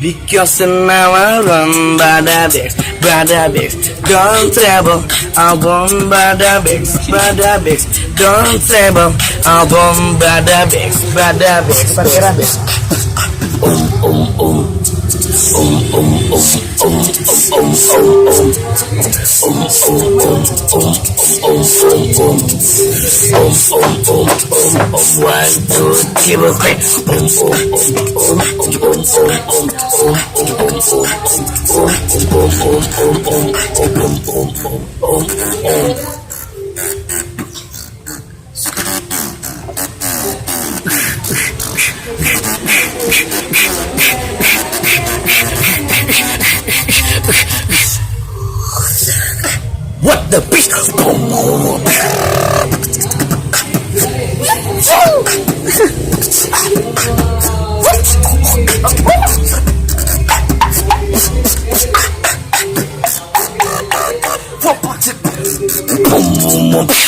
Because now I run by the bags, don't travel. I run by the bags, don't travel. I run by the bags. What the beast? Boom.